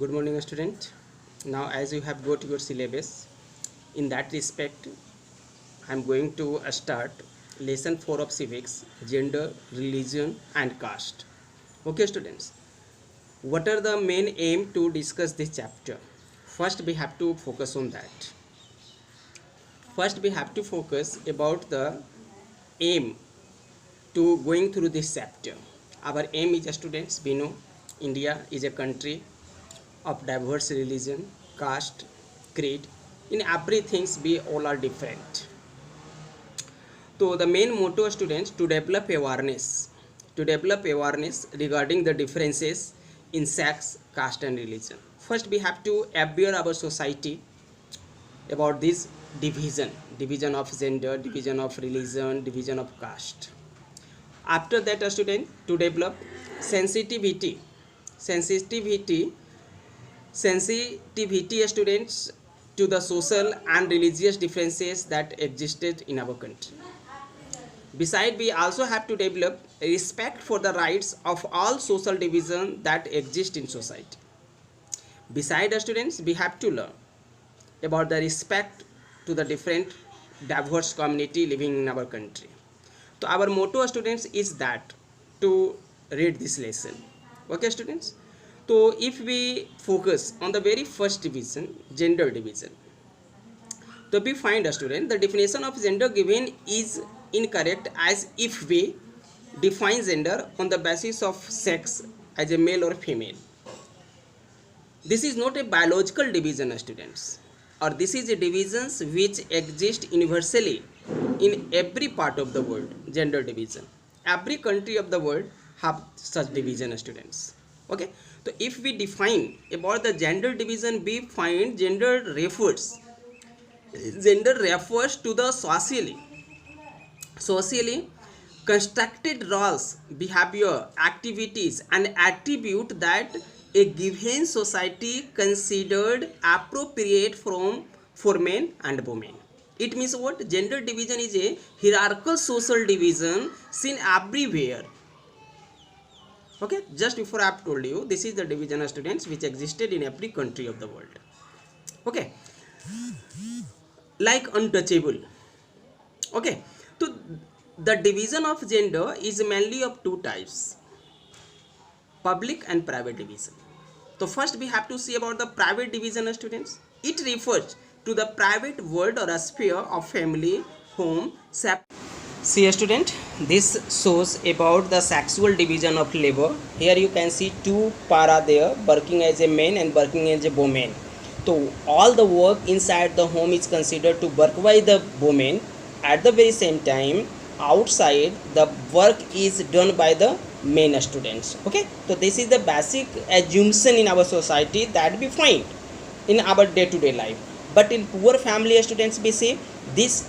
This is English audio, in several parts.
Good morning, student. Now, as you have got your syllabus, in that respect, I am going to start lesson 4 of civics, gender, religion, and caste. Okay, students. What are the main aim to discuss this chapter? First, we have to focus on that. First, we have to focus about the aim to going through this chapter. Our aim is, students, we know India is a country of diverse religion, caste, creed. In everything, we all are different. So the main motto, students, to develop awareness regarding the differences in sex, caste, and religion. First, we have to aware our society about this division of gender, division of religion, division of caste. After that, a student to develop sensitivity sensitivity sensitivity students to the social and religious differences that existed in our country. Besides, we also have to develop respect for the rights of all social division that exist in society. Besides, students, we have to learn about the respect to the different diverse community living in our country. So our motto, students, is that to read this lesson. Okay, students. So if we focus on the very first division, gender division, so we find, a student, the definition of gender given is incorrect, as if we define gender on the basis of sex as a male or female. This is not a biological division, students, or this is a divisions which exist universally in every part of the world. Gender division, every country of the world have such division, students. Okay, so if we define about the gender division, we find gender refers to the socially constructed roles, behavior, activities, and attribute that a given society considered appropriate for men and women. It means what? Gender division is a hierarchical social division seen everywhere. Okay, just before I have told you, this is the division of students which existed in every country of the world. Okay, like untouchable. Okay, so the division of gender is mainly of two types: public and private division. So first we have to see about the private division of students. It refers to the private world or a sphere of family, home, see, a student, this shows about the sexual division of labor. Here you can see two para there, working as a man and working as a woman. So all the work inside the home is considered to work by the woman. At the very same time, outside the work is done by the men students. Okay, so this is the basic assumption in our society that we find in our day-to-day life. But in poor family students, we see this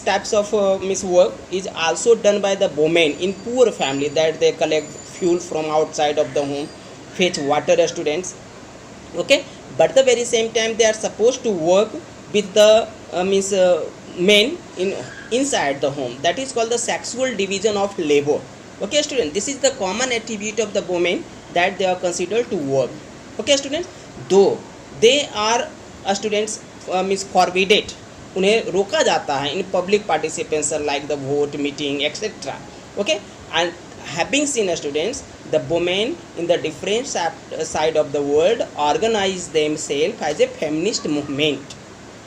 types of work is also done by the women in poor family, that they collect fuel from outside of the home, fetch water, students. Okay, but the very same time they are supposed to work with the men inside the home. That is called the sexual division of labor. Okay, students, this is the common attribute of the women, that they are considered to work. Okay, students, though they are students forbidden, उन्हें रोका जाता है in public participation like the vote, meeting, etc. Okay, and having seen, students, the women in the different side of the world organize themselves as a feminist movement,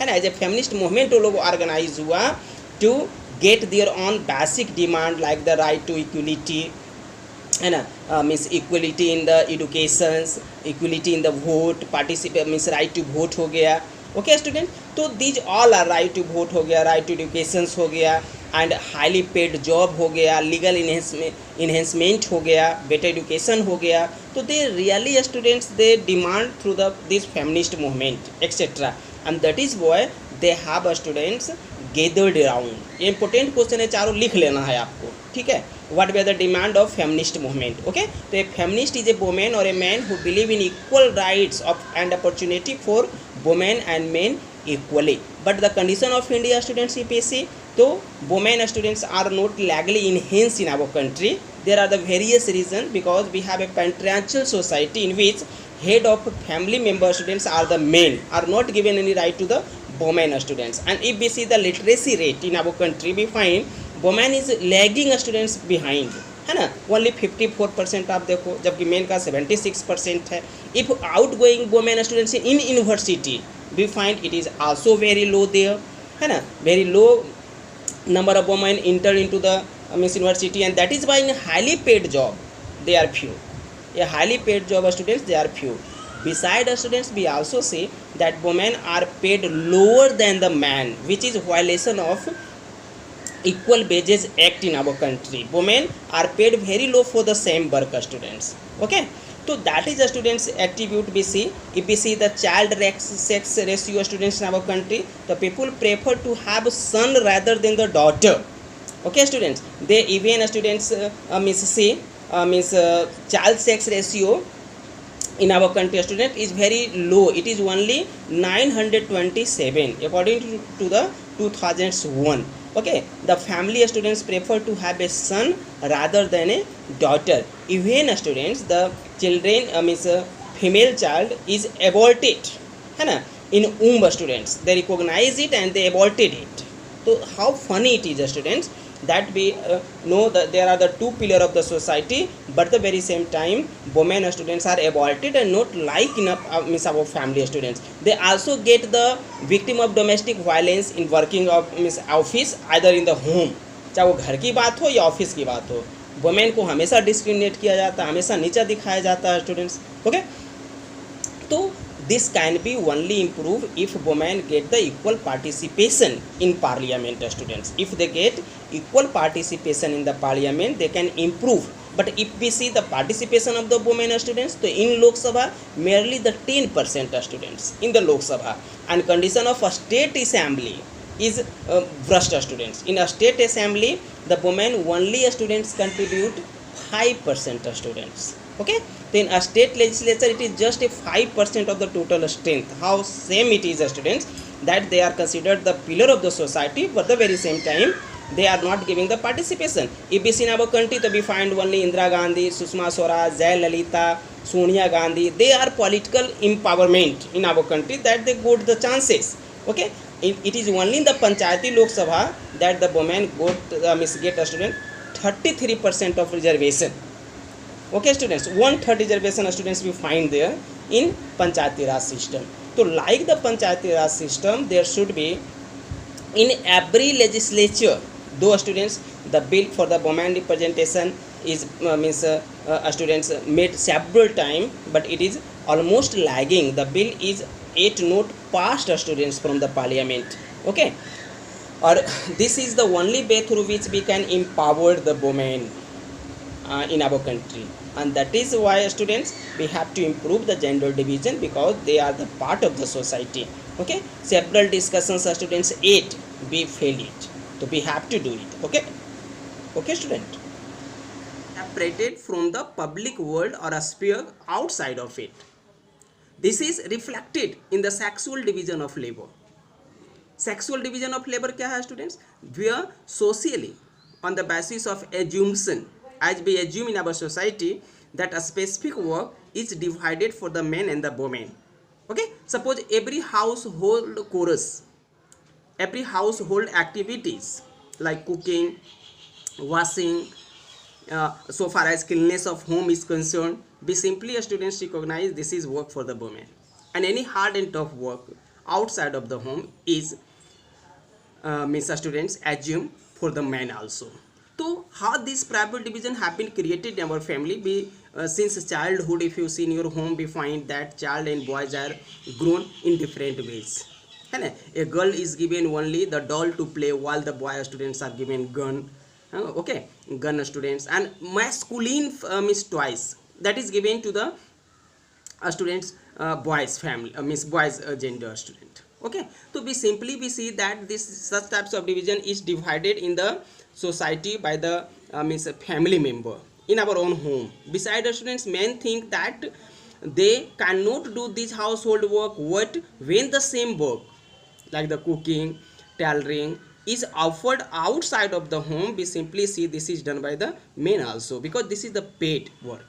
and as a feminist movement वो लोग organize हुआ to get their own basic demand like the right to equality, and equality in the educations, equality in the vote, participate right to vote हो गया. Okay, student, तो these all are right to vote हो गया, right to educations हो गया, and highly paid job हो गया, legal enhancement हो गया, better education हो गया. तो they really, students, they demand through this feminist movement, etc. and that is why they have students gathered around. ये important question है, चारों लिख लेना है आपको, ठीक है. What were the demand of feminist movement? Okay, so a feminist is a woman or a man who believe in equal rights of and opportunity for women and men equally. But the condition of India, students, if you see, so women students are not legally enhanced in our country. There are the various reasons, because we have a patriarchal society in which head of family member students are the men, are not given any right to the women students. And if we see the literacy rate in our country, we find women is lagging students behind, है ना, only 54% आप देखो, जबकि main का 76% है. If outgoing women students in university, we find it is also very low there, है ना, very low number of women enter into the Miss University, and that is why in highly paid job they are few. A highly paid job students, they are few. Beside students, we also see that women are paid lower than the man, which is violation of Equal Wages Act in our country. Women are paid very low for the same work students. Okay, so that is the students attribute we see. If we see the child sex ratio students in our country, the people prefer to have a son rather than the daughter. Okay students, they even students child sex ratio in our country student is very low. It is only 927 according to the 2001. Okay, the family students prefer to have a son rather than a daughter. Even students, the children female child is aborted, है ना, in womb students, they recognize it and they aborted it. So how funny it is students, that we know that there are the two pillars of the society, but at the very same time women students are aborted and not like enough our family students. They also get the victim of domestic violence in working of office, either in the home, चाहे वो घर की बात हो या office की बात हो, वुमेन को हमेशा डिस्क्रिमिनेट किया जाता है, हमेशा नीचा दिखाया जाता है स्टूडेंट्स. ओके, तो this can be only improved if women get the equal participation in parliament students. If they get equal participation in the parliament, they can improve. But if we see the participation of the women students, so in Lok Sabha merely the 10% students in the Lok Sabha, and condition of a state assembly is Vrashta students. In a state assembly, the women only students contribute 5% students. Okay, then a state legislature, it is just a 5% of the total strength. How same it is students, that they are considered the pillar of the society, but at the very same time they are not giving the participation. If we see in our country, we find only Indira Gandhi, Sushma Swaraj, Jayalalitha, Sonia Gandhi, they are political empowerment in our country, that they got the chances. Okay, it is only in the Panchayati Lok Sabha that the women get a student 33% of reservation. Okay students, 1/3 reservation students we find there in Panchayati Raj system. So like the Panchayati Raj system, there should be in every legislature, though students, the bill for the women representation is students made several time, but it is almost lagging. The bill is yet not passed students from the parliament. Okay, or this is the only way through which we can empower the women in our country, and that is why students, we have to improve the gender division, because they are the part of the society. Okay, several discussions students yet we fail it, so we have to do it. Okay, okay student, separated from the public world or a sphere outside of it. This is reflected in the sexual division of labor. Sexual division of labor क्या है students? Where socially on the basis of assumption, as we assume in our society that a specific work is divided for the men and the women. Okay, suppose every household chorus, every household activities like cooking, washing, so far as cleanliness of home is concerned, we simply students recognize this is work for the women, and any hard and tough work outside of the home is students assume for the men also. So how this private division have been created in our family? We since childhood, if you see in your home, we find that child and boys are grown in different ways. A girl is given only the doll to play, while the boy students are given gun. Okay, gun students, and masculine means toys, that is given to the students boys family, boys gender student. Okay, so we see that this such types of division is divided in the society by the family member in our own home. Besides the students, men think that they cannot do this household work when the same work like the cooking, tailoring is offered outside of the home. We simply see this is done by the men also, because this is the paid work.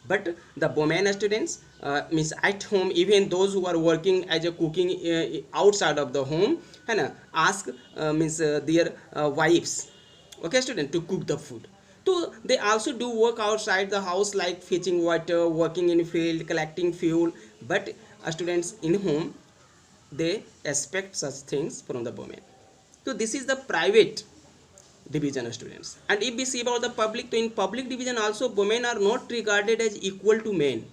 but the women students means at home, even those who are working as a cooking outside of the home, है ना, ask means their wives, okay student, to cook the food. So they also do work outside the house like fetching water, working in field, collecting fuel, but students in home, they expect such things from the women. So this is the private division students. And if we see about the public, so in public division also women are not regarded as equal to men.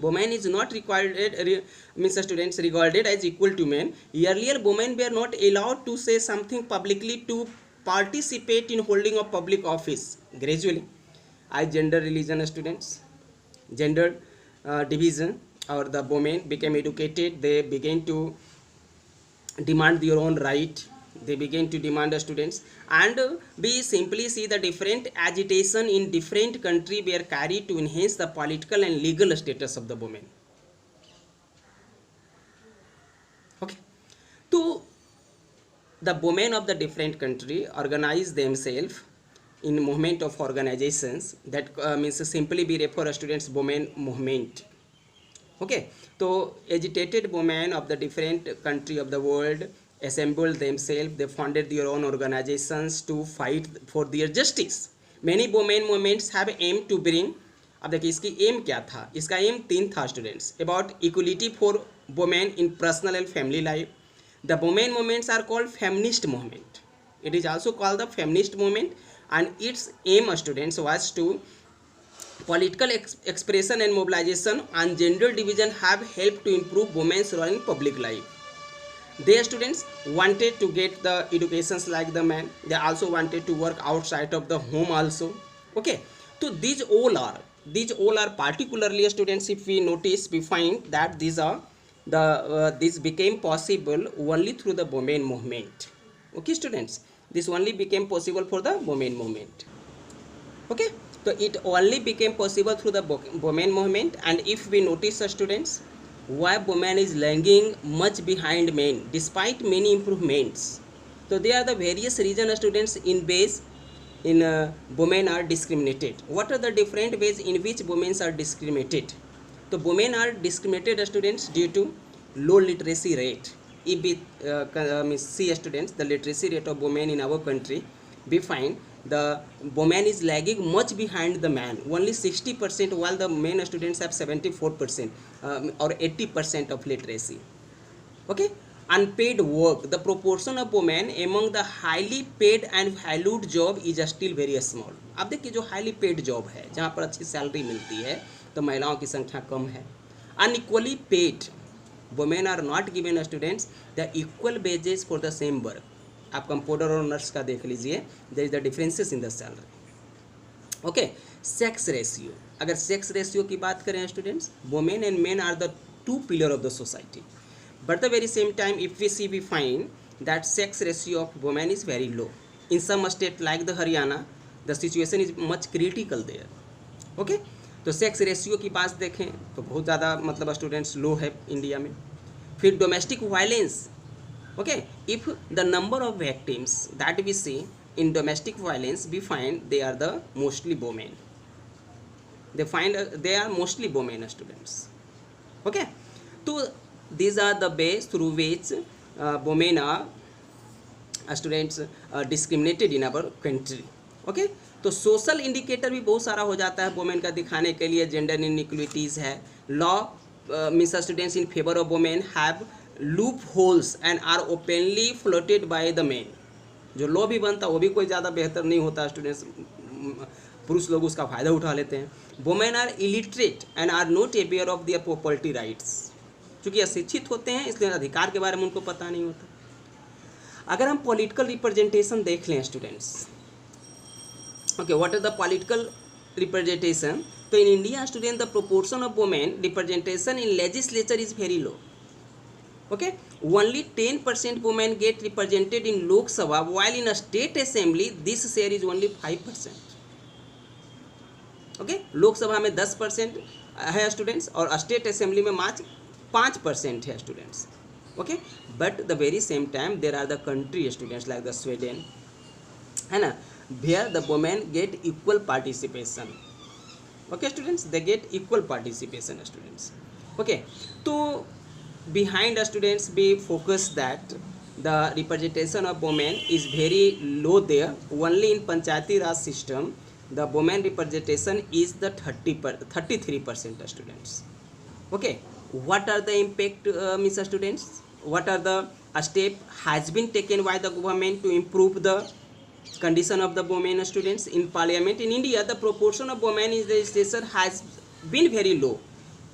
Women is not required means students regarded as equal to men. Earlier women were not allowed to say something publicly, to participate in holding of public office. Gradually, as gender religion students, gender division, or the women became educated, they began to demand their own right, they begin to demand the students. And we simply see the different agitation in different country were carried to enhance the political and legal status of the women. Okay, so the women of the different country organize themselves in movement of organizations that means simply we refer students women movement. Okay, so agitated women of the different country of the world assembled themselves, they founded their own organizations to fight for their justice. Many women movements have aimed to bring, अब देखिए इसकी M क्या था, इसका aim तीन था students, about equality for women in personal and family life. The women movements are called feminist movement. It is also called the feminist movement, and its aim students was to political expression and mobilization and gender division have helped to improve women's role in public life. They students wanted to get the educations like the men, they also wanted to work outside of the home also. Okay, so these all are particularly students, if we notice, we find that these are the this became possible only through the women movement. Okay students, this only became possible for the women movement. Okay, so it only became possible through the women movement. And if we notice students, why women is lagging much behind men despite many improvements, so there are the various reasons students in ways in women are discriminated. What are the different ways in which women are discriminated? So women are discriminated students due to low literacy rate. If we see students the literacy rate of women in our country, we find the woman is lagging much behind the man, only 60%, while the men students have 74% or 80% of literacy. Okay, unpaid work, the proportion of women among the highly paid and valued job is still very small. अब देखिए जो highly paid job है, जहाँ पर अच्छी salary मिलती है, तो महिलाओं की संख्या कम है. Unequally paid, women are not given students the equal wages for the same work. आप कंपाउंडर और नर्स का देख लीजिए, there is the differences in the salary. Okay, sex ratio, अगर सेक्स रेशियो की बात करें students, women and men are the two pillar of the society, but the very same time if we see we find that sex ratio of women is very low. In some state like the Haryana the situation is much critical there. Okay, तो sex ratio की बात देखें तो बहुत ज़्यादा मतलब students लो है India में. फिर domestic violence. Okay, if the number of victims that we see in domestic violence, we find they are the mostly women. They are mostly women students. Okay, so these are the ways through which women are students discriminated in our country. Okay, तो social indicator भी बहुत सारा हो जाता है women का दिखाने के लिए. जेंडर इनइक्वलिटीज है. Law means students in favour of women have loopholes and are openly floated by the men. जो लॉ भी बनता है वो भी कोई ज़्यादा बेहतर नहीं होता स्टूडेंट्स, पुरुष लोग उसका फ़ायदा उठा लेते हैं. Women are illiterate and are not aware of their property rights. चूँकि अशिक्षित होते हैं इसलिए अधिकार के बारे में उनको पता नहीं होता. अगर हम पॉलिटिकल रिप्रेजेंटेशन देख लें students, okay, what is the political representation, तो in India student the proportion of women representation in legislature is very low. Okay, only 10% women get represented in Lok Sabha, while in a state assembly this share is only 5%. Okay, लोक सभा में 10% है students और state assembly में मात्र 5% है students. Okay, but the very same time there are the country students like the Sweden, है ना, where the women get equal participation. Okay students, they get equal participation students. Okay, so behind the students we focus that the representation of women is very low there. Only in Panchayati Raj system the women representation is the 33% students. Okay, what are the impact, Mr. Students? What are the step has been taken by the government to improve the condition of the women students in parliament? In India, the proportion of women in the legislature has been very low.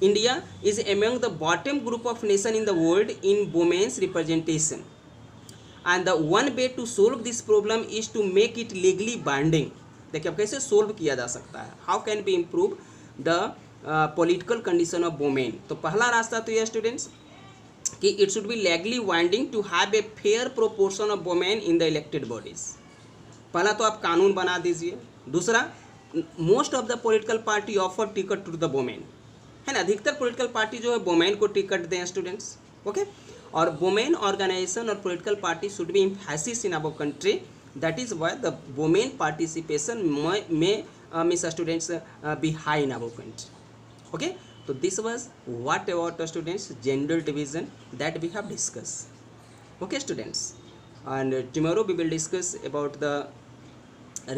India is among the bottom group of nation in the world in women's representation, and the one way to solve this problem is to make it legally binding. देखिए अब कैसे solve किया जा सकता है, how can be improve the political condition of women. तो पहला रास्ता तो ये स्टूडेंट्स कि it should be legally binding to have a fair proportion of women in the elected bodies. पहला तो आप कानून बना दीजिए. दूसरा, most of the political party offer ticket to the women, है ना. अधिकतर पॉलिटिकल पार्टी जो है वोमेन को टिकट दें स्टूडेंट्स. ओके, और वोमेन ऑर्गेनाइजेशन और political party should be emphasis in our country. That is why the women participation में miss students be high in our country. Okay, so this was what about the students gender division that we have discussed. Okay students, and tomorrow we will discuss about the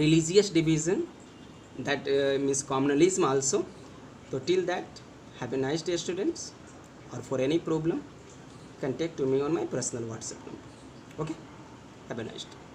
religious division, that means communalism also. So till that, have a nice day students, or for any problem contact to me on my personal WhatsApp number. Okay, have a nice day.